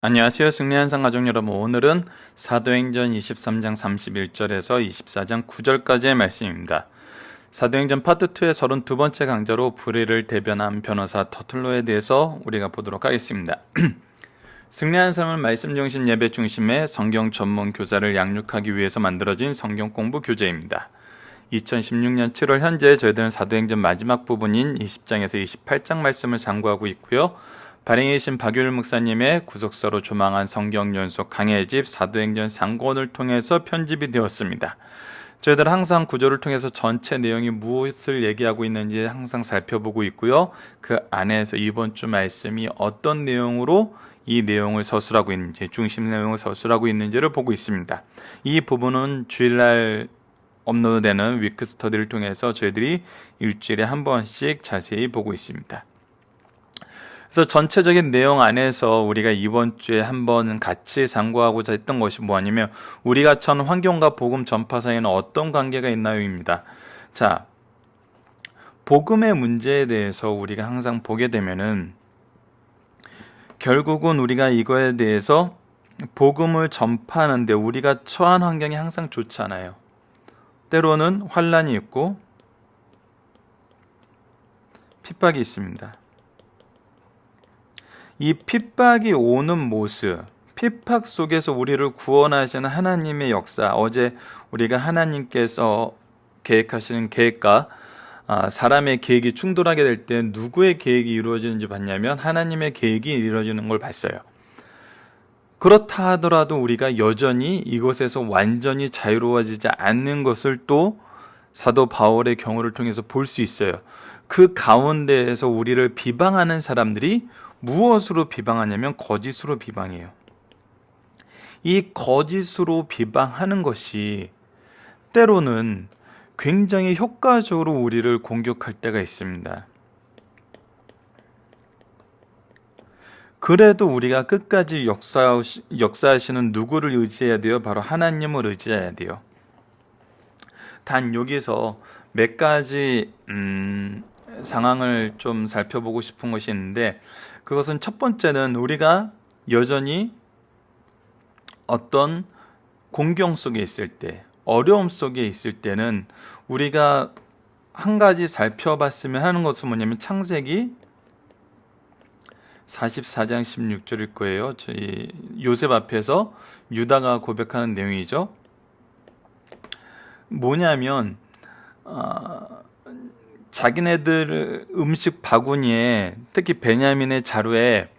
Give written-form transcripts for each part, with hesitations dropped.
안녕하세요. 승리한상 가족 여러분. 오늘은 사도행전 23장 31절에서 24장 9절까지의 말씀입니다. 사도행전 파트 2의 32번째 강좌로 불의를 대변한 변호사 터툴로에 대해서 우리가 보도록 하겠습니다. 승리한상은 말씀 중심 예배 중심의 성경 전문 교사를 양육하기 위해서 만들어진 성경 공부 교재입니다. 2016년 7월 현재 저희들은 사도행전 마지막 부분인 20장에서 28장 말씀을 상고하고 있고요. 발행이신 박유일 목사님의 구속사로 조망한 성경 연속 강해집 사도행전 상고를 통해서 편집이 되었습니다. 저희들은 항상 구조를 통해서 전체 내용이 무엇을 얘기하고 있는지 항상 살펴보고 있고요. 그 안에서 이번 주 말씀이 어떤 내용으로 이 내용을 서술하고 있는지, 중심 내용을 서술하고 있는지를 보고 있습니다. 이 부분은 주일날 업로드되는 위크 스터디를 통해서 저희들이 일주일에 한 번씩 자세히 보고 있습니다. 그래서 전체적인 내용 안에서 우리가 이번 주에 한번 같이 상고하고자 했던 것이 뭐냐면 우리가 처한 환경과 복음 전파 사이에는 어떤 관계가 있나요입니다. 자, 복음의 문제에 대해서 우리가 항상 보게 되면은 결국은 우리가 이거에 대해서 복음을 전파하는데 우리가 처한 환경이 항상 좋지 않아요. 때로는 환난이 있고 핍박이 있습니다. 이 핍박이 오는 모습, 핍박 속에서 우리를 구원하시는 하나님의 역사, 어제 우리가 하나님께서 계획하시는 계획과 사람의 계획이 충돌하게 될 때 누구의 계획이 이루어지는지 봤냐면 하나님의 계획이 이루어지는 걸 봤어요. 그렇다 하더라도 우리가 여전히 이곳에서 완전히 자유로워지지 않는 것을 또 사도 바울의 경우를 통해서 볼 수 있어요. 그 가운데에서 우리를 비방하는 사람들이 무엇으로 비방하냐면 거짓으로 비방해요. 이 거짓으로 비방하는 것이 때로는 굉장히 효과적으로 우리를 공격할 때가 있습니다. 그래도 우리가 끝까지 역사하시는 누구를 의지해야 돼요? 바로 하나님을 의지해야 돼요. 단 여기서 몇 가지 상황을 좀 살펴보고 싶은 것이 있는데, 그것은 첫 번째는 우리가 여전히 어떤 공경 속에 있을 때, 어려움 속에 있을 때는 우리가 한 가지 살펴봤으면 하는 것은 뭐냐면 창세기 44장 16절일 거예요. 저희 요셉 앞에서 유다가 고백하는 내용이죠. 뭐냐면 자기네들 음식 바구니에, 특히 베냐민의 자루에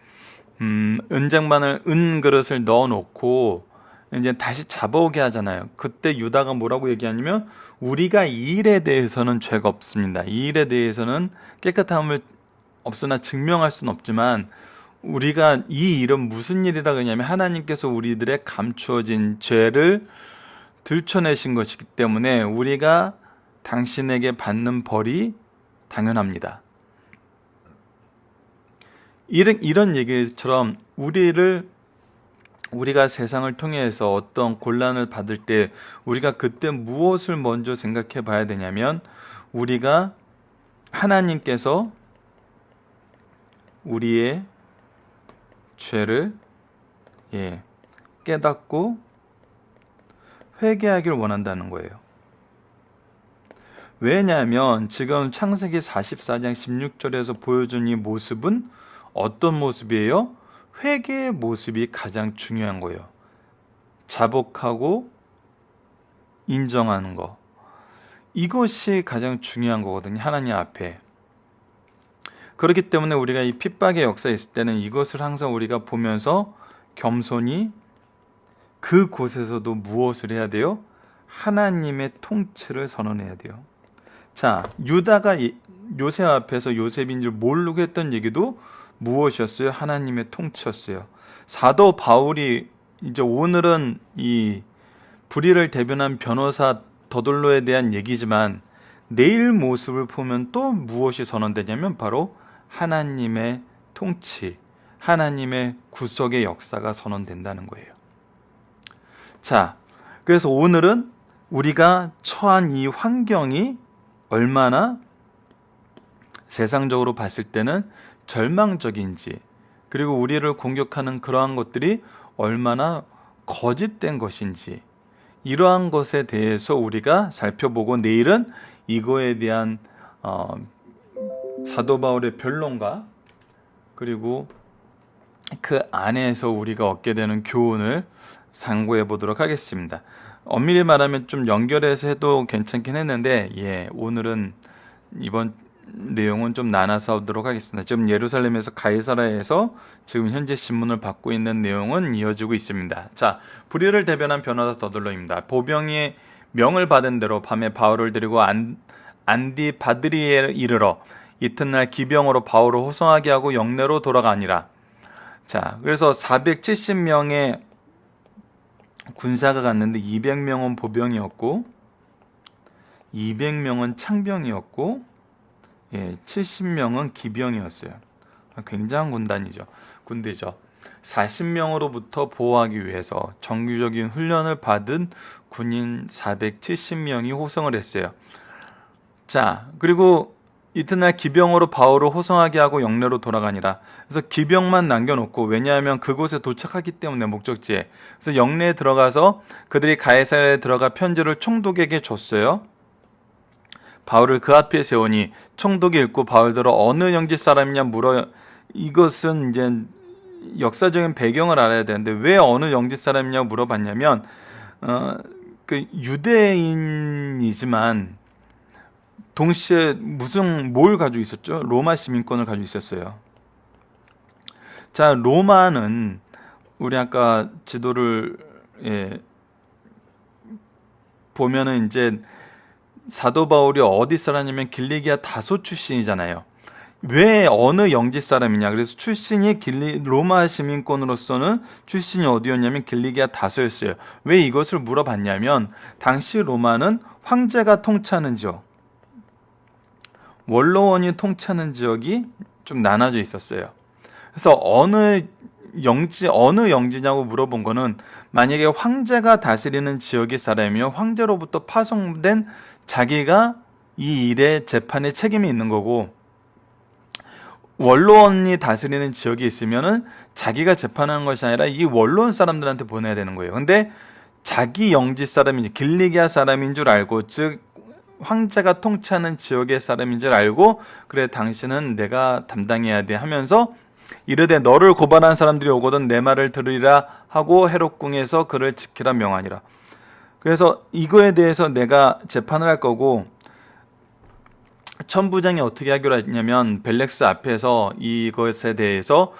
은장반을 은 그릇을 넣어 놓고 이제 다시 잡아오게 하잖아요. 그때 유다가 뭐라고 얘기하냐면 우리가 이 일에 대해서는 죄가 없습니다. 이 일에 대해서는 깨끗함을 없으나 증명할 수는 없지만 우리가 이 일은 무슨 일이라 그러냐면 하나님께서 우리들의 감추어진 죄를 들춰내신 것이기 때문에 우리가 당신에게 받는 벌이 당연합니다. 이런 얘기처럼 우리가 세상을 통해서 어떤 곤란을 받을 때 우리가 그때 무엇을 먼저 생각해 봐야 되냐면 우리가 하나님께서 우리의 죄를 깨닫고 회개하기를 원한다는 거예요. 왜냐하면 지금 창세기 44장 16절에서 보여준 이 모습은 어떤 모습이에요? 회개의 모습이 가장 중요한 거예요. 자복하고 인정하는 거. 이것이 가장 중요한 거거든요. 하나님 앞에. 그렇기 때문에 우리가 이 핍박의 역사에 있을 때는 이것을 항상 우리가 보면서 겸손히 그곳에서도 무엇을 해야 돼요? 하나님의 통치를 선언해야 돼요. 자, 유다가 요셉 앞에서 요셉인 줄 모르고 했던 얘기도 무엇이었어요? 하나님의 통치였어요. 사도 바울이 이제 오늘은 이 불의를 대변한 변호사 더돌로에 대한 얘기지만 내일 모습을 보면 또 무엇이 선언되냐면 바로 하나님의 통치, 하나님의 구속의 역사가 선언된다는 거예요. 자, 그래서 오늘은 우리가 처한 이 환경이 얼마나 세상적으로 봤을 때는 절망적인지, 그리고 우리를 공격하는 그러한 것들이 얼마나 거짓된 것인지, 이러한 것에 대해서 우리가 살펴보고, 내일은 이거에 대한 사도 바울의 변론과 그리고 그 안에서 우리가 얻게 되는 교훈을 상고해 보도록 하겠습니다. 엄밀히 말하면 좀 연결해서 해도 괜찮긴 했는데, 오늘은 이번 내용은 좀 나눠서 하도록 하겠습니다. 지금 예루살렘에서 가이사라에서 지금 현재 신문을 받고 있는 내용은 이어지고 있습니다. 자, 불의를 대변한 변호사 더둘로입니다. 보병이 명을 받은 대로 밤에 바울을 데리고 안디바드리에 이르러 이튿날 기병으로 바울을 호송하게 하고 영내로 돌아가니라. 자, 그래서 470명의 군사가 갔는데 200명은 보병이었고 200명은 창병이었고 70명은 기병이었어요. 굉장한 군대죠. 40명으로부터 보호하기 위해서 정규적인 훈련을 받은 군인 470명이 호송을 했어요. 자, 그리고 이튿날 기병으로 바울을 호송하게 하고 영내로 돌아가니라. 그래서 기병만 남겨놓고, 왜냐하면 그곳에 도착하기 때문에, 목적지에. 그래서 영내에 들어가서 그들이 가이사랴에 들어가 편지를 총독에게 줬어요. 바울을 그 앞에 세우니 총독이 읽고 바울더러 어느 영지 사람이냐 물어. 이것은 이제 역사적인 배경을 알아야 되는데, 왜 어느 영지 사람이냐고 물어봤냐면 그 유대인이지만 동시에 뭘 가지고 있었죠? 로마 시민권을 가지고 있었어요. 자, 로마는 우리 아까 지도를 보면은 이제 사도 바울이 어디 사람이냐면 길리기아 다소 출신이잖아요. 왜 어느 영지 사람이냐? 그래서 출신이 로마 시민권으로서는 출신이 어디였냐면 길리기아 다소였어요. 왜 이것을 물어봤냐면, 당시 로마는 황제가 통치하는 지역, 원로원이 통치하는 지역이 좀 나눠져 있었어요. 그래서 어느 영지냐고 물어본 거는, 만약에 황제가 다스리는 지역의 사람이면 황제로부터 파송된 자기가 이 일에 재판에 책임이 있는 거고, 원로원이 다스리는 지역이 있으면은 자기가 재판하는 것이 아니라 이 원로원 사람들한테 보내야 되는 거예요. 근데 자기 영지 사람인지 길리기아 사람인 줄 알고, 즉 황제가 통치하는 지역의 사람인 줄 알고, 그래 당신은 내가 담당해야 돼 하면서 이르되 너를 고발한 사람들이 오거든 내 말을 들으리라 하고 헤롯궁에서 그를 지키라 명하니라. 그래서 이거에 대해서 내가 재판을 할 거고, 천부장이 어떻게 하기로 했냐면 벨렉스 앞에서 이것에 대해서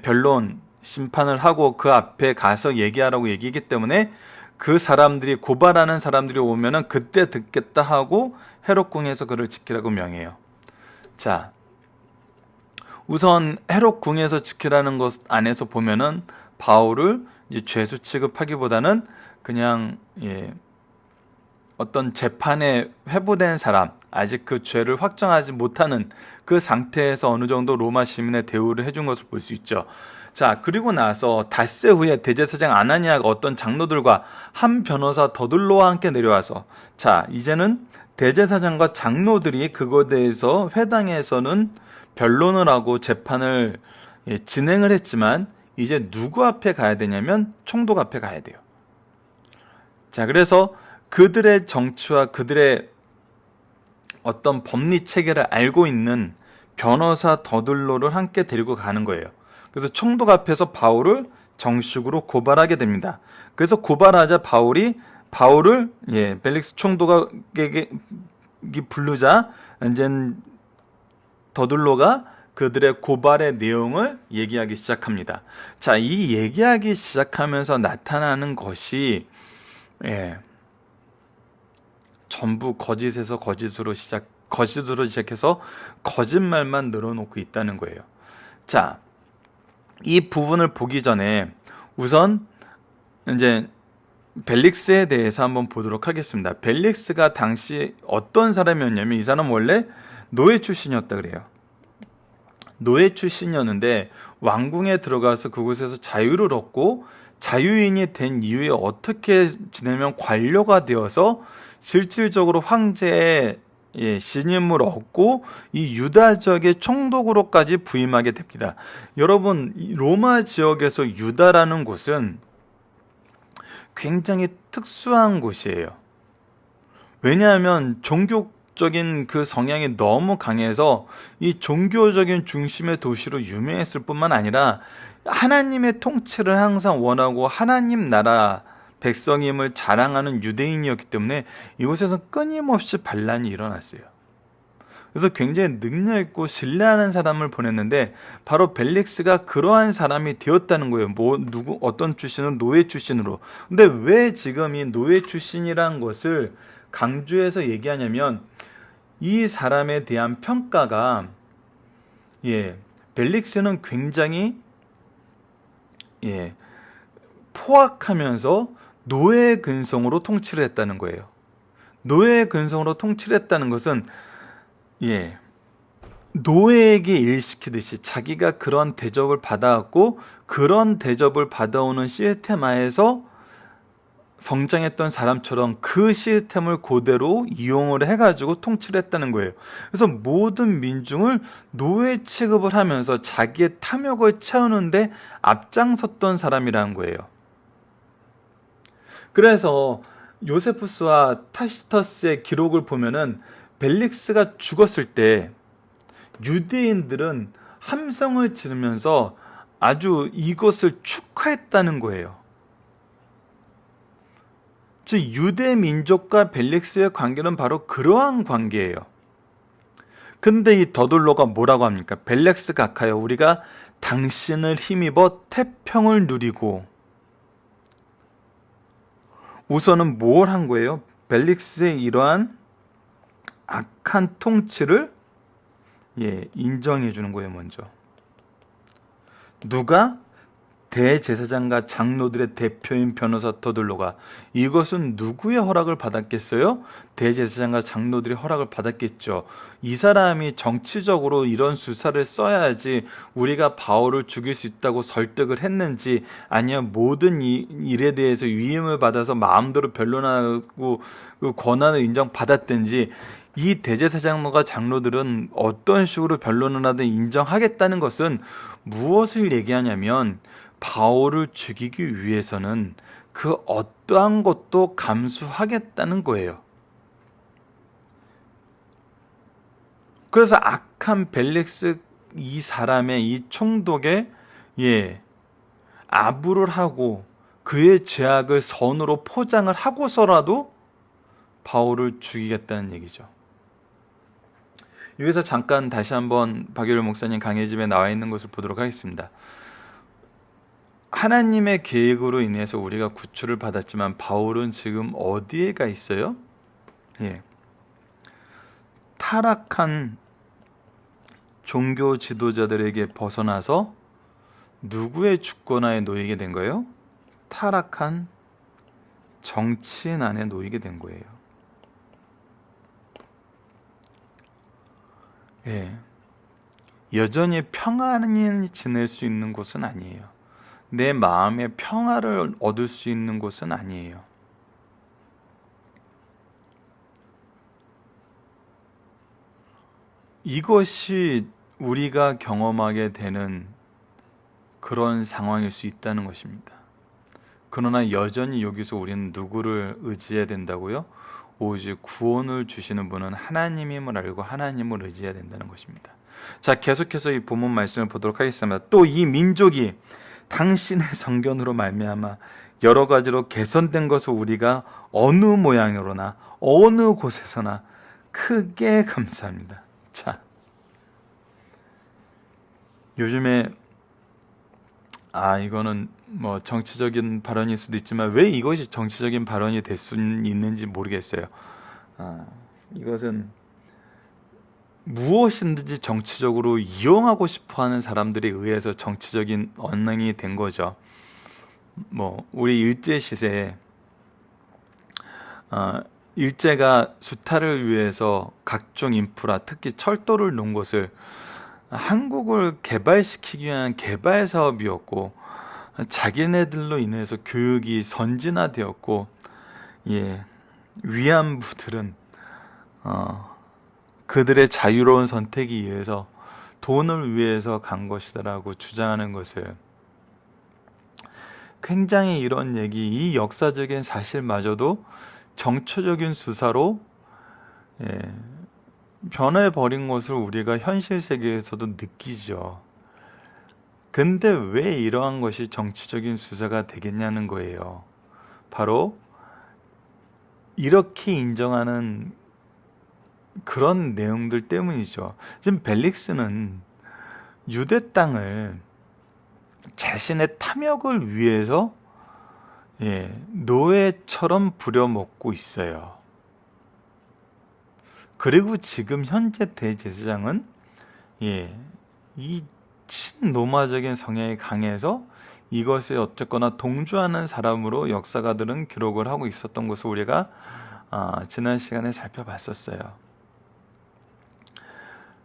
변론 심판을 하고 그 앞에 가서 얘기하라고 얘기했기 때문에, 그 사람들이 고발하는 사람들이 오면은 그때 듣겠다 하고 헤롯궁에서 그를 지키라고 명해요. 자, 우선 헤롯궁에서 지키라는 것 안에서 보면은 바울을 이제 죄수 취급하기보다는 그냥 어떤 재판에 회부된 사람, 아직 그 죄를 확정하지 못하는 그 상태에서 어느 정도 로마 시민의 대우를 해준 것을 볼 수 있죠. 자, 그리고 나서 닷새 후에 대제사장 아나니아가 어떤 장로들과 한 변호사 더둘로와 함께 내려와서, 자, 이제는 대제사장과 장로들이 그거에 대해서 회당에서는 변론을 하고 재판을 진행을 했지만, 이제 누구 앞에 가야 되냐면 총독 앞에 가야 돼요. 자, 그래서 그들의 정치와 그들의 어떤 법리 체계를 알고 있는 변호사 더둘로를 함께 데리고 가는 거예요. 그래서 총독 앞에서 바울을 정식으로 고발하게 됩니다. 그래서 고발하자 바울을 벨릭스 총독에게 부르자 이제 더둘로가 그들의 고발의 내용을 얘기하기 시작합니다. 자, 이 얘기하기 시작하면서 나타나는 것이 전부 거짓에서 거짓으로 시작해서 거짓말만 늘어놓고 있다는 거예요. 자, 이 부분을 보기 전에 우선 이제 벨릭스에 대해서 한번 보도록 하겠습니다. 벨릭스가 당시 어떤 사람이었냐면, 이 사람 원래 노예 출신이었다 그래요. 노예 출신이었는데 왕궁에 들어가서 그곳에서 자유를 얻고, 자유인이 된 이후에 어떻게 지내면 관료가 되어서 실질적으로 황제의 신임을 얻고 이 유다족의 총독으로까지 부임하게 됩니다. 여러분, 이 로마 지역에서 유다라는 곳은 굉장히 특수한 곳이에요. 왜냐하면 종교적인 그 성향이 너무 강해서 이 종교적인 중심의 도시로 유명했을 뿐만 아니라 하나님의 통치를 항상 원하고 하나님 나라 백성임을 자랑하는 유대인이었기 때문에 이곳에서 끊임없이 반란이 일어났어요. 그래서 굉장히 능력 있고 신뢰하는 사람을 보냈는데 바로 벨릭스가 그러한 사람이 되었다는 거예요. 어떤 출신은 노예 출신으로. 근데 왜 지금 이 노예 출신이라는 것을 강조해서 얘기하냐면 이 사람에 대한 평가가 벨릭스는 굉장히 포악하면서 노예 근성으로 통치를 했다는 거예요. 노예 근성으로 통치를 했다는 것은 노예에게 일시키듯이 자기가 그런 대접을 받아왔고 그런 대접을 받아오는 시스템 하에서 성장했던 사람처럼 그 시스템을 그대로 이용을 해가지고 통치를 했다는 거예요. 그래서 모든 민중을 노예 취급을 하면서 자기의 탐욕을 채우는데 앞장섰던 사람이라는 거예요. 그래서 요세푸스와 타시터스의 기록을 보면은 벨릭스가 죽었을 때 유대인들은 함성을 지르면서 아주 이것을 축하했다는 거예요. 즉 유대 민족과 벨릭스의 관계는 바로 그러한 관계예요. 근데 이 더둘로가 뭐라고 합니까? 벨렉스 각하여 우리가 당신을 힘입어 태평을 누리고. 우선은 뭘 한 거예요? 벨릭스의 이러한 악한 통치를 인정해 주는 거예요. 먼저 누가? 대제사장과 장로들의 대표인 변호사 더둘로가. 이것은 누구의 허락을 받았겠어요? 대제사장과 장로들의 허락을 받았겠죠. 이 사람이 정치적으로 이런 수사를 써야지 우리가 바울을 죽일 수 있다고 설득을 했는지, 아니면 모든 일에 대해서 위임을 받아서 마음대로 변론하고 그 권한을 인정받았든지, 이 대제사장과 장로들은 어떤 식으로 변론을 하든 인정하겠다는 것은 무엇을 얘기하냐면 바울을 죽이기 위해서는 그 어떠한 것도 감수하겠다는 거예요. 그래서 악한 벨릭스 이 사람의 이 총독의 아부를 하고 그의 죄악을 선으로 포장을 하고서라도 바울을 죽이겠다는 얘기죠. 여기서 잠깐 다시 한번 박유일 목사님 강의 집에 나와 있는 것을 보도록 하겠습니다. 하나님의 계획으로 인해서 우리가 구출을 받았지만 바울은 지금 어디에 가 있어요? 타락한 종교 지도자들에게 벗어나서 누구의 주권하에 놓이게 된 거예요? 타락한 정치인 안에 놓이게 된 거예요. 여전히 평안히 지낼 수 있는 곳은 아니에요. 내 마음의 평화를 얻을 수 있는 곳은 아니에요. 이것이 우리가 경험하게 되는 그런 상황일 수 있다는 것입니다. 그러나 여전히 여기서 우리는 누구를 의지해야 된다고요? 오직 구원을 주시는 분은 하나님임을 알고 하나님을 의지해야 된다는 것입니다. 자, 계속해서 이 본문 말씀을 보도록 하겠습니다. 또 이 민족이 당신의 성견으로 말미암아 여러 가지로 개선된 것을 우리가 어느 모양으로나 어느 곳에서나 크게 감사합니다. 자, 요즘에 이거는 뭐 정치적인 발언일 수도 있지만 왜 이것이 정치적인 발언이 될 수 있는지 모르겠어요. 이것은 무엇이든지 정치적으로 이용하고 싶어하는 사람들에 의해서 정치적인 언행이 된 거죠. 뭐 우리 일제 시대에 일제가 수탈을 위해서 각종 인프라, 특히 철도를 놓은 것을 한국을 개발시키기 위한 개발 사업이었고, 자기네들로 인해서 교육이 선진화되었고, 위안부들은 그들의 자유로운 선택에 의해서 돈을 위해서 간 것이다라고 주장하는 것을, 굉장히 이런 얘기, 이 역사적인 사실마저도 정초적인 수사로 변해버린 것을 우리가 현실 세계에서도 느끼죠. 근데 왜 이러한 것이 정치적인 수사가 되겠냐는 거예요. 바로 이렇게 인정하는 그런 내용들 때문이죠. 지금 벨릭스는 유대 땅을 자신의 탐욕을 위해서 노예처럼 부려먹고 있어요. 그리고 지금 현재 대제사장은 이 친로마적인 성향이 강해서 이것에 어쨌거나 동조하는 사람으로 역사가들은 기록을 하고 있었던 것을 우리가 지난 시간에 살펴봤었어요.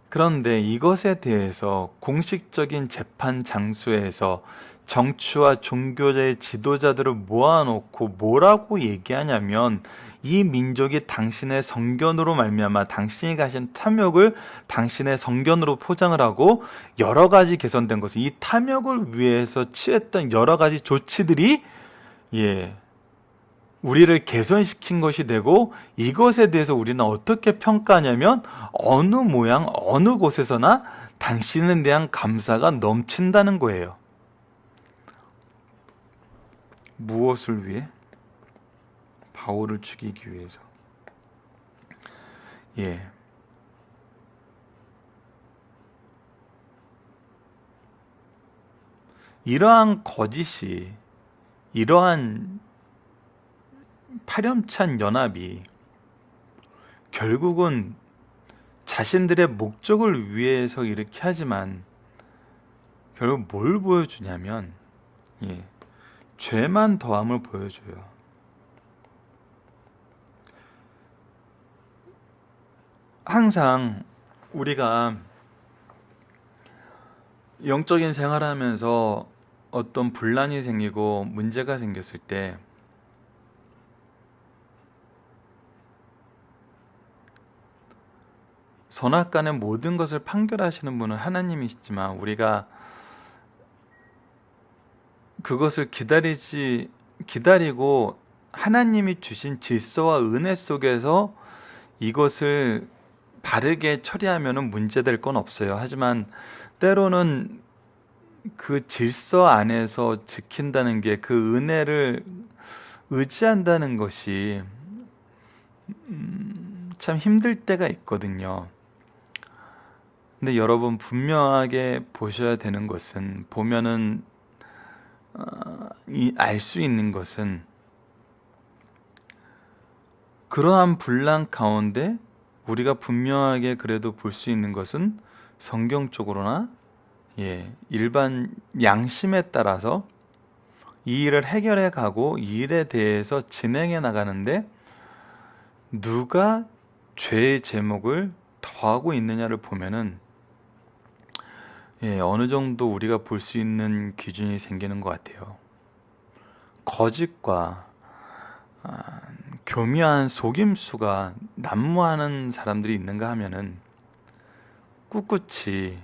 그런데 이것에 대해서 공식적인 재판 장소에서 정치와 종교의 지도자들을 모아놓고 뭐라고 얘기하냐면, 이 민족이 당신의 성견으로 말미암아 당신이 가신 탐욕을 당신의 성견으로 포장을 하고 여러 가지 개선된 것을, 이 탐욕을 위해서 취했던 여러 가지 조치들이 우리를 개선시킨 것이 되고, 이것에 대해서 우리는 어떻게 평가하냐면 어느 모양 어느 곳에서나 당신에 대한 감사가 넘친다는 거예요. 무엇을 위해? 바울을 죽이기 위해서. 이러한 거짓이, 이러한 파렴치한 연합이 결국은 자신들의 목적을 위해서 이렇게 하지만 결국 뭘 보여주냐면 죄만 더함을 보여줘요. 항상 우리가 영적인 생활하면서 어떤 분란이 생기고 문제가 생겼을 때 선악간의 모든 것을 판결하시는 분은 하나님이시지만, 우리가 그것을 기다리고 하나님이 주신 질서와 은혜 속에서 이것을 바르게 처리하면 문제될 건 없어요. 하지만 때로는 그 질서 안에서 지킨다는 게, 그 은혜를 의지한다는 것이 참 힘들 때가 있거든요. 근데 여러분 분명하게 보셔야 되는 것은, 보면은 알 수 있는 것은, 그러한 분란 가운데 우리가 분명하게 그래도 볼 수 있는 것은, 성경적으로나 일반 양심에 따라서 이 일을 해결해 가고 이 일에 대해서 진행해 나가는데 누가 죄의 제목을 더하고 있느냐를 보면은 어느 정도 우리가 볼 수 있는 기준이 생기는 것 같아요. 거짓과 교묘한 속임수가 난무하는 사람들이 있는가 하면은 꿋꿋이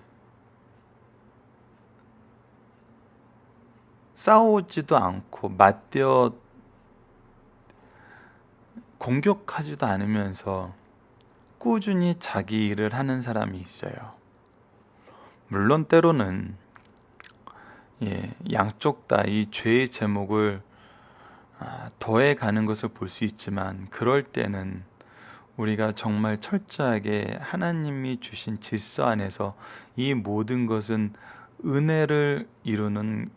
싸우지도 않고 맞대어 공격하지도 않으면서 꾸준히 자기 일을 하는 사람이 있어요. 물론 때로는 양쪽 다 이 죄의 제목을 더해 가는 것을 볼 수 있지만, 그럴 때는 우리가 정말 철저하게 하나님이 주신 질서 안에서 이 모든 것은 은혜를 이루는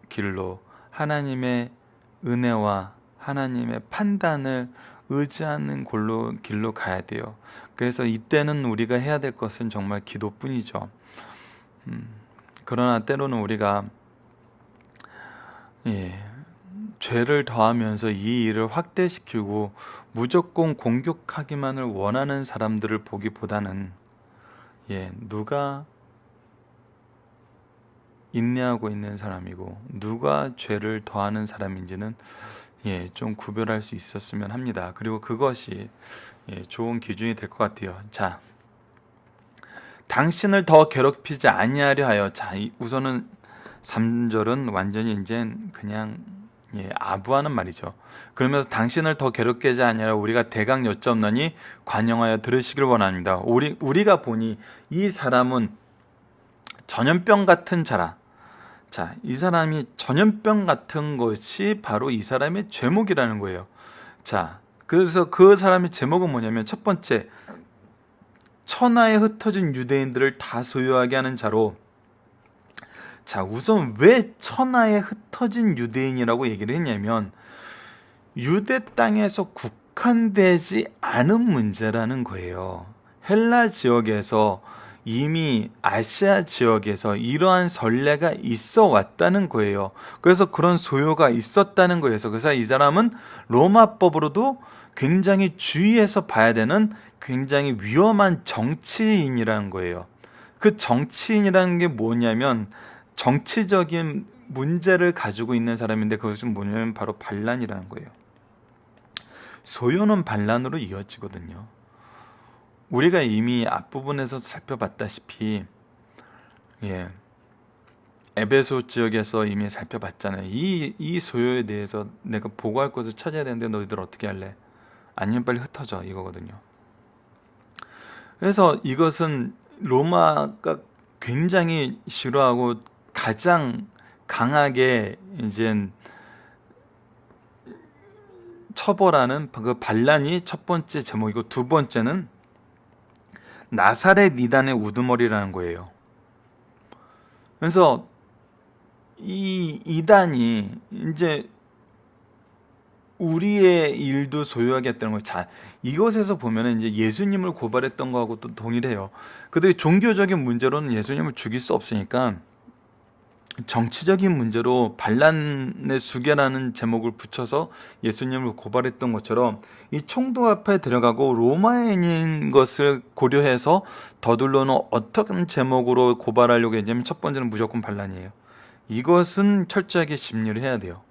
길로, 하나님의 은혜와 하나님의 판단을 의지하는 길로 가야 돼요. 그래서 이때는 우리가 해야 될 것은 정말 기도뿐이죠. 그러나 때로는 우리가 죄를 더하면서 이 일을 확대시키고 무조건 공격하기만을 원하는 사람들을 보기보다는 누가 인내하고 있는 사람이고 누가 죄를 더하는 사람인지는 좀 구별할 수 있었으면 합니다. 그리고 그것이 좋은 기준이 될 것 같아요. 자, 당신을 더 괴롭히지 아니하려 하여. 자, 우선은 3절은 완전히 이제 그냥 아부하는 말이죠. 그러면서 당신을 더 괴롭게 하지 아니하려 우리가 대강 여쭙노니 관용하여 들으시길 원합니다. 우리가 보니 이 사람은 전염병 같은 자라. 자, 이 사람이 전염병 같은 것이 바로 이 사람의 죄목이라는 거예요. 자, 그래서 그 사람의 제목은 뭐냐면, 첫 번째, 천하에 흩어진 유대인들을 다 소유하게 하는 자로. 자, 우선 왜 천하에 흩어진 유대인이라고 얘기를 했냐면, 유대 땅에서 국한되지 않은 문제라는 거예요. 헬라 지역에서 이미 아시아 지역에서 이러한 선례가 있어 왔다는 거예요. 그래서 그런 소요가 있었다는 거예요. 그래서 이 사람은 로마법으로도 굉장히 주의해서 봐야 되는 굉장히 위험한 정치인이라는 거예요. 그 정치인이라는 게 뭐냐면 정치적인 문제를 가지고 있는 사람인데, 그것은 뭐냐면 바로 반란이라는 거예요. 소요는 반란으로 이어지거든요. 우리가 이미 앞부분에서 살펴봤다시피 에베소 지역에서 이미 살펴봤잖아요. 이 소요에 대해서 내가 보고할 것을 찾아야 되는데 너희들 어떻게 할래? 아니면 빨리 흩어져, 이거거든요. 그래서 이것은 로마가 굉장히 싫어하고 가장 강하게 이제 처벌하는 그 반란이 첫 번째 제목이고, 두 번째는 나사렛 이단의 우두머리라는 거예요. 그래서 이 이단이 이제 우리의 일도 소유하겠다는 거예요. 자, 이것에서 보면은 이제 예수님을 고발했던 거하고 또 동일해요. 그들이 종교적인 문제로는 예수님을 죽일 수 없으니까 정치적인 문제로 반란의 수계라는 제목을 붙여서 예수님을 고발했던 것처럼, 이 총독 앞에 데려가고 로마인인 것을 고려해서 더둘러는 어떤 제목으로 고발하려고 했냐면, 첫 번째는 무조건 반란이에요. 이것은 철저하게 심리를 해야 돼요.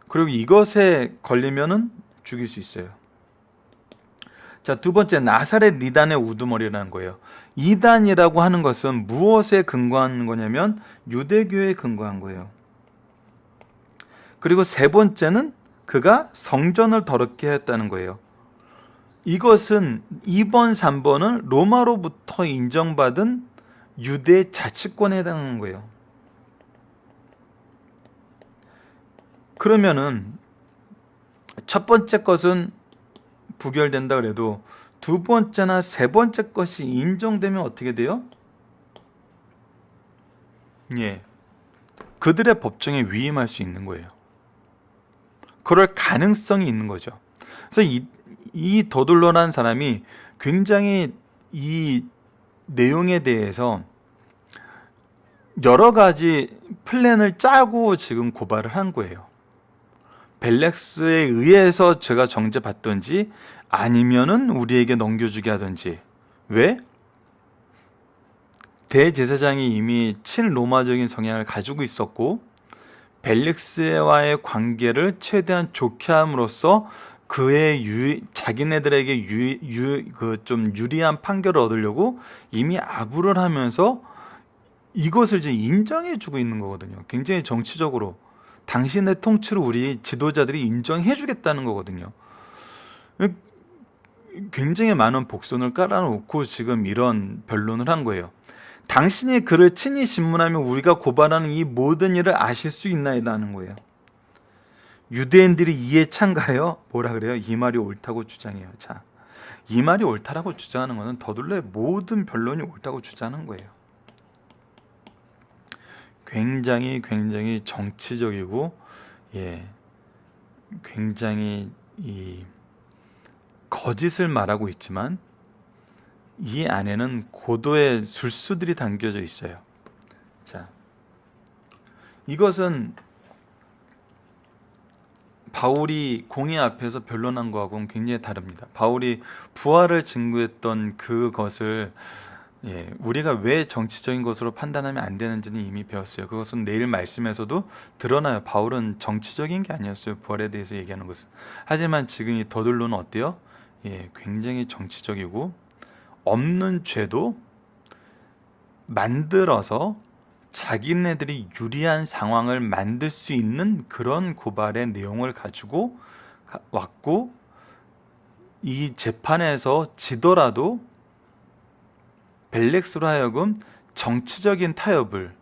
그리고 이것에 걸리면은 죽일 수 있어요. 자, 두 번째, 나사렛 이단의 우두머리라는 거예요. 이단이라고 하는 것은 무엇에 근거한 거냐면 유대교에 근거한 거예요. 그리고 세 번째는 그가 성전을 더럽게 했다는 거예요. 이것은 2번, 3번은 로마로부터 인정받은 유대 자치권에 해당하는 거예요. 그러면은 첫 번째 것은 부결된다 그래도 두 번째나 세 번째 것이 인정되면 어떻게 돼요? 그들의 법정에 위임할 수 있는 거예요. 그럴 가능성이 있는 거죠. 그래서 이 더둘러라는 사람이 굉장히 이 내용에 대해서 여러 가지 플랜을 짜고 지금 고발을 한 거예요. 벨렉스에 의해서 제가 정죄받든지 아니면은 우리에게 넘겨주게 하든지. 왜? 대제사장이 이미 친로마적인 성향을 가지고 있었고, 벨릭스와의 관계를 최대한 좋게 함으로써 그의 자기네들에게 좀 유리한 판결을 얻으려고 이미 아부를 하면서 이것을 이제 인정해주고 있는 거거든요. 굉장히 정치적으로 당신의 통치를 우리 지도자들이 인정해주겠다는 거거든요. 굉장히 많은 복선을 깔아놓고 지금 이런 변론을 한 거예요. 당신이 그를 친히 신문하면 우리가 고발하는 이 모든 일을 아실 수 있나이다는 거예요. 유대인들이 이에 찬가요? 뭐라 그래요? 이 말이 옳다고 주장해요. 자, 이 말이 옳다라고 주장하는 것은 더둘러의 모든 변론이 옳다고 주장하는 거예요. 굉장히 정치적이고 굉장히 이 거짓을 말하고 있지만 이 안에는 고도의 술수들이 담겨져 있어요. 자, 이것은 바울이 공의 앞에서 변론한 거하고는 굉장히 다릅니다. 바울이 부활을 증거했던 그것을 우리가 왜 정치적인 것으로 판단하면 안 되는지는 이미 배웠어요. 그것은 내일 말씀에서도 드러나요. 바울은 정치적인 게 아니었어요. 부활에 대해서 얘기하는 것은. 하지만 지금 이 더들로는 어때요? 굉장히 정치적이고 없는 죄도 만들어서 자기네들이 유리한 상황을 만들 수 있는 그런 고발의 내용을 가지고 왔고, 이 재판에서 지더라도 벨렉스로 하여금 정치적인 타협을,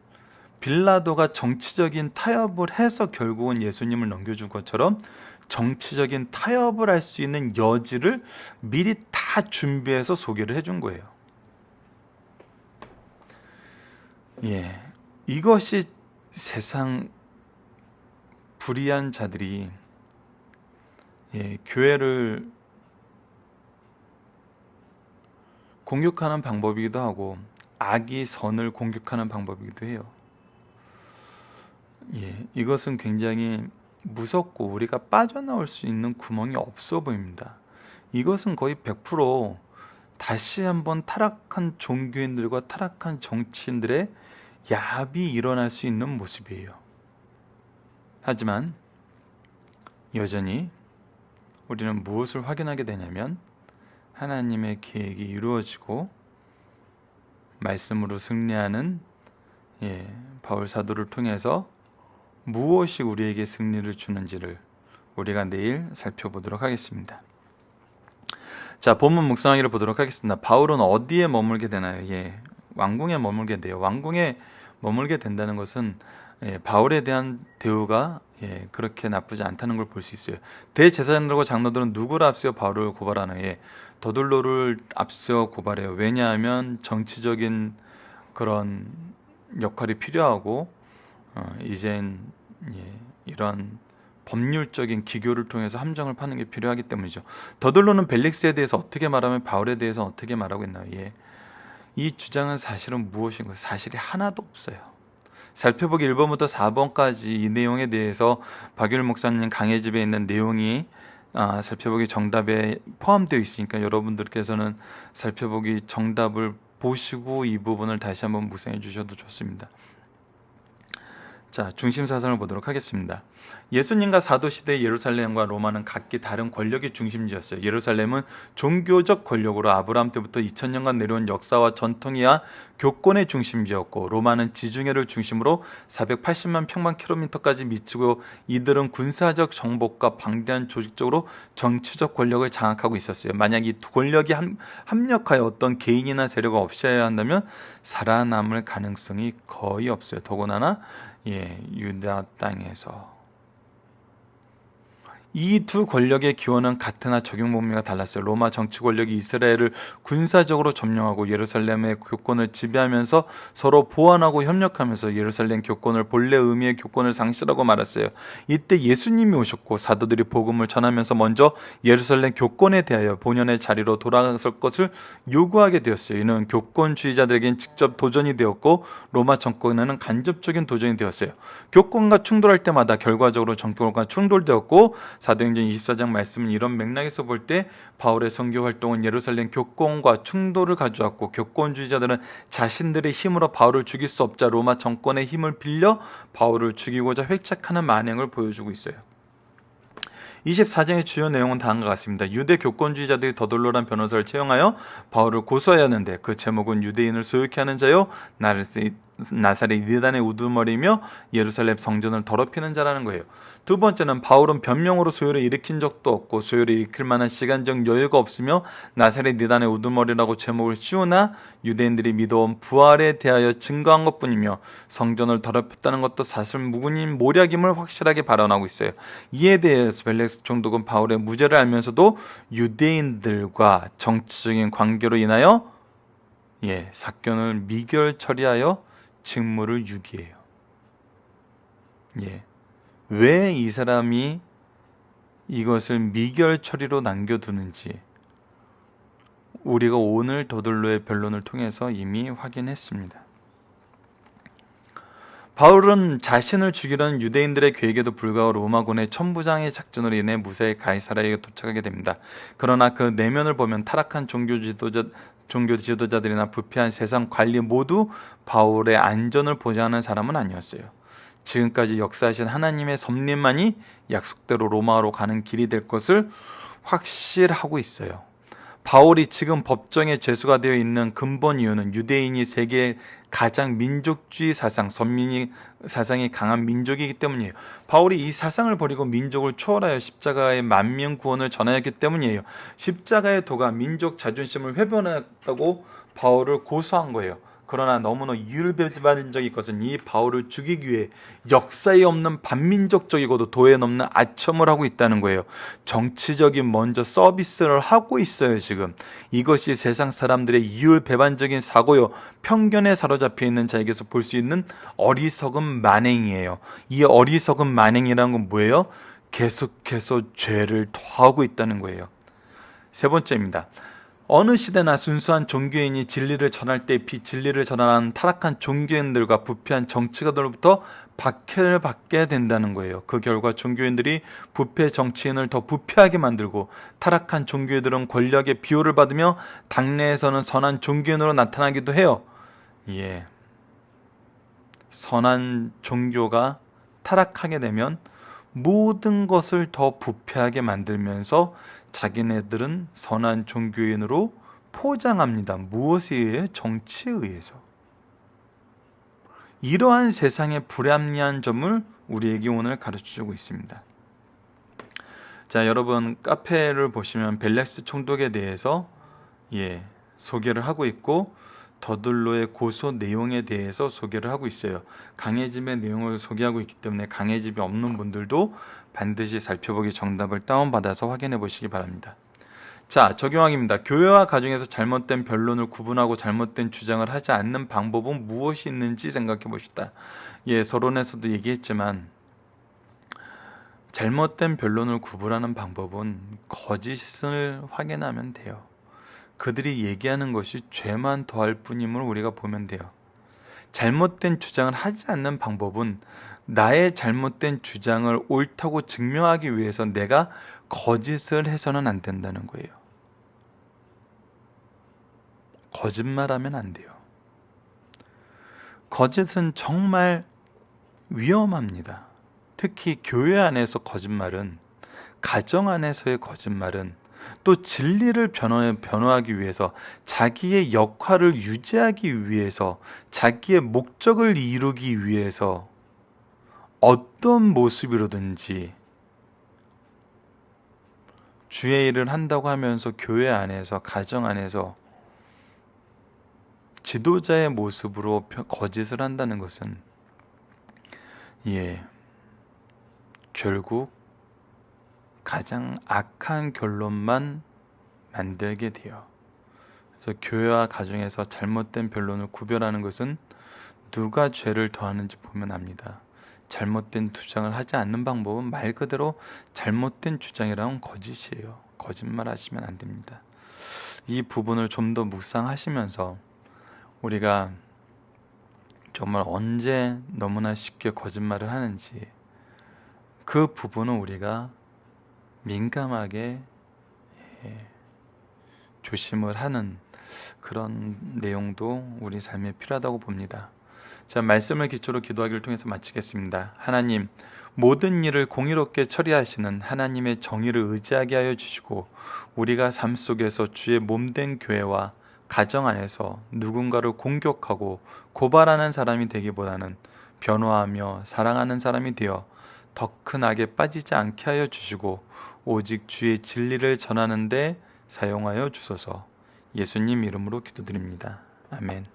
빌라도가 정치적인 타협을 해서 결국은 예수님을 넘겨준 것처럼 정치적인 타협을 할 수 있는 여지를 미리 다 준비해서 소개를 해준 거예요. 이것이 세상 불의한 자들이 교회를 공격하는 방법이기도 하고 악이 선을 공격하는 방법이기도 해요. 이것은 굉장히 무섭고 우리가 빠져나올 수 있는 구멍이 없어 보입니다. 이것은 거의 100% 다시 한번 타락한 종교인들과 타락한 정치인들의 야합이 일어날 수 있는 모습이에요. 하지만 여전히 우리는 무엇을 확인하게 되냐면 하나님의 계획이 이루어지고 말씀으로 승리하는 바울 사도를 통해서 무엇이 우리에게 승리를 주는지를 우리가 내일 살펴보도록 하겠습니다. 자, 본문 묵상하기를 보도록 하겠습니다. 바울은 어디에 머물게 되나요? 왕궁에 머물게 돼요. 왕궁에 머물게 된다는 것은 바울에 대한 대우가 그렇게 나쁘지 않다는 걸 볼 수 있어요. 대제사장들과 장로들은 누구를 앞세워 바울을 고발하나요? 더둘로를 앞세워 고발해요. 왜냐하면 정치적인 그런 역할이 필요하고 이젠 이런 법률적인 기교를 통해서 함정을 파는 게 필요하기 때문이죠. 더둘로는 벨릭스에 대해서 어떻게 말하면 바울에 대해서 어떻게 말하고 있나요? 이 주장은 사실은 무엇인가요? 사실이 하나도 없어요. 살펴보기 1번부터 4번까지 이 내용에 대해서 박율 목사님 강해집에 있는 내용이 살펴보기 정답에 포함되어 있으니까 여러분들께서는 살펴보기 정답을 보시고 이 부분을 다시 한번 묵상해 주셔도 좋습니다. 자, 중심 사상을 보도록 하겠습니다. 예수님과 사도시대의 예루살렘과 로마는 각기 다른 권력의 중심지였어요. 예루살렘은 종교적 권력으로 아브라함 때부터 2000년간 내려온 역사와 전통이야 교권의 중심지였고, 로마는 지중해를 중심으로 480만 평방킬로미터까지 미치고 이들은 군사적 정복과 방대한 조직적으로 정치적 권력을 장악하고 있었어요. 만약 이 두 권력이 합력하여 어떤 개인이나 세력을 없애야 한다면 살아남을 가능성이 거의 없어요. 더구나 유다 땅에서 이 두 권력의 기원은 같으나 적용 범위가 달랐어요. 로마 정치 권력이 이스라엘을 군사적으로 점령하고 예루살렘의 교권을 지배하면서 서로 보완하고 협력하면서 예루살렘 교권을 본래 의미의 교권을 상실하고 말았어요. 이때 예수님이 오셨고 사도들이 복음을 전하면서 먼저 예루살렘 교권에 대하여 본연의 자리로 돌아설 것을 요구하게 되었어요. 이는 교권주의자들에겐 직접 도전이 되었고 로마 정권에는 간접적인 도전이 되었어요. 교권과 충돌할 때마다 결과적으로 정권과 충돌되었고, 사도행전 24장 말씀은 이런 맥락에서 볼 때 바울의 선교 활동은 예루살렘 교권과 충돌을 가져왔고, 교권주의자들은 자신들의 힘으로 바울을 죽일 수 없자 로마 정권의 힘을 빌려 바울을 죽이고자 회착하는 만행을 보여주고 있어요. 24장의 주요 내용은 다음과 같습니다. 유대 교권주의자들이 더둘로란 변호사를 채용하여 바울을 고소하였는데 그 제목은 유대인을 소유케 하는 자요 나사렛 이단의 우두머리며 예루살렘 성전을 더럽히는 자라는 거예요. 두 번째는 바울은 변명으로 소요를 일으킨 적도 없고 소요를 일으킬 만한 시간적 여유가 없으며 나사렛 이단의 우두머리라고 제목을 씌우나 유대인들이 믿어온 부활에 대하여 증거한 것뿐이며 성전을 더럽혔다는 것도 사실 무근인 모략임을 확실하게 발언하고 있어요. 이에 대해서 벨렉스 총독은 바울의 무죄를 알면서도 유대인들과 정치적인 관계로 인하여 사건을 미결 처리하여 직무를 유기해요. 왜 이 사람이 이것을 미결 처리로 남겨두는지 우리가 오늘 더둘로의 변론을 통해서 이미 확인했습니다. 바울은 자신을 죽이려는 유대인들의 계획에도 불구하고 로마군의 천부장의 작전으로 인해 무사히 가이사라에 도착하게 됩니다. 그러나 그 내면을 보면 타락한 종교 지도자 종교 지도자들이나 부패한 세상 관리 모두 바울의 안전을 보장하는 사람은 아니었어요. 지금까지 역사하신 하나님의 섭리만이 약속대로 로마로 가는 길이 될 것을 확실하고 있어요. 바울이 지금 법정에 제수가 되어 있는 근본 이유는 유대인이 세계의 가장 민족주의 사상, 선민이 사상이 강한 민족이기 때문이에요. 바울이 이 사상을 버리고 민족을 초월하여 십자가의 만민 구원을 전하였기 때문이에요. 십자가의 도가 민족 자존심을 회복했다고 바울을 고소한 거예요. 그러나 너무나 이율배반적인 것은 이 바울을 죽이기 위해 역사에 없는 반민족적이고도 도에 넘는 아첨을 하고 있다는 거예요. 정치적인 먼저 서비스를 하고 있어요. 지금 이것이 세상 사람들의 이율배반적인 사고요, 편견에 사로잡혀 있는 자에게서 볼 수 있는 어리석은 만행이에요. 이 어리석은 만행이라는 건 뭐예요? 계속해서 죄를 더하고 있다는 거예요. 세 번째입니다. 어느 시대나 순수한 종교인이 진리를 전할 때 비진리를 전하는 타락한 종교인들과 부패한 정치가들로부터 박해를 받게 된다는 거예요. 그 결과 종교인들이 부패 정치인을 더 부패하게 만들고 타락한 종교인들은 권력의 비호를 받으며 당내에서는 선한 종교인으로 나타나기도 해요. 예. 선한 종교가 타락하게 되면 모든 것을 더 부패하게 만들면서 자기네들은 선한 종교인으로 포장합니다. 무엇에 의해? 정치에 의해서. 이러한 세상의 불합리한 점을 우리에게 오늘 가르쳐주고 있습니다. 자, 여러분 카페를 보시면 벨렉스 총독에 대해서 소개를 하고 있고 더들로의 고소 내용에 대해서 소개를 하고 있어요. 강해짐의 내용을 소개하고 있기 때문에 강해짐이 없는 분들도 반드시 살펴보기 정답을 다운받아서 확인해 보시기 바랍니다. 자, 적용하기입니다. 교회와 가정에서 잘못된 변론을 구분하고 잘못된 주장을 하지 않는 방법은 무엇이 있는지 생각해 봅시다. 서론에서도 얘기했지만 잘못된 변론을 구분하는 방법은 거짓을 확인하면 돼요. 그들이 얘기하는 것이 죄만 더할 뿐임을 우리가 보면 돼요. 잘못된 주장을 하지 않는 방법은 나의 잘못된 주장을 옳다고 증명하기 위해서 내가 거짓을 해서는 안 된다는 거예요. 거짓말하면 안 돼요. 거짓은 정말 위험합니다. 특히 교회 안에서 거짓말은, 가정 안에서의 거짓말은, 또 진리를 변호하기 위해서, 자기의 역할을 유지하기 위해서, 자기의 목적을 이루기 위해서 어떤 모습으로든지 주의 일을 한다고 하면서 교회 안에서, 가정 안에서 지도자의 모습으로 거짓을 한다는 것은 결국 가장 악한 결론만 만들게 돼요. 그래서 교회와 가정에서 잘못된 변론을 구별하는 것은 누가 죄를 더하는지 보면 압니다. 잘못된 주장을 하지 않는 방법은 말 그대로 잘못된 주장이라는 거짓이에요. 거짓말 하시면 안 됩니다. 이 부분을 좀 더 묵상하시면서 우리가 정말 언제 너무나 쉽게 거짓말을 하는지, 그 부분은 우리가 민감하게 조심을 하는 그런 내용도 우리 삶에 필요하다고 봅니다. 자, 말씀을 기초로 기도하기를 통해서 마치겠습니다. 하나님, 모든 일을 공의롭게 처리하시는 하나님의 정의를 의지하게 하여 주시고, 우리가 삶 속에서 주의 몸된 교회와 가정 안에서 누군가를 공격하고 고발하는 사람이 되기보다는 변호하며 사랑하는 사람이 되어 더 큰 악에 빠지지 않게 하여 주시고, 오직 주의 진리를 전하는 데 사용하여 주소서. 예수님 이름으로 기도드립니다. 아멘.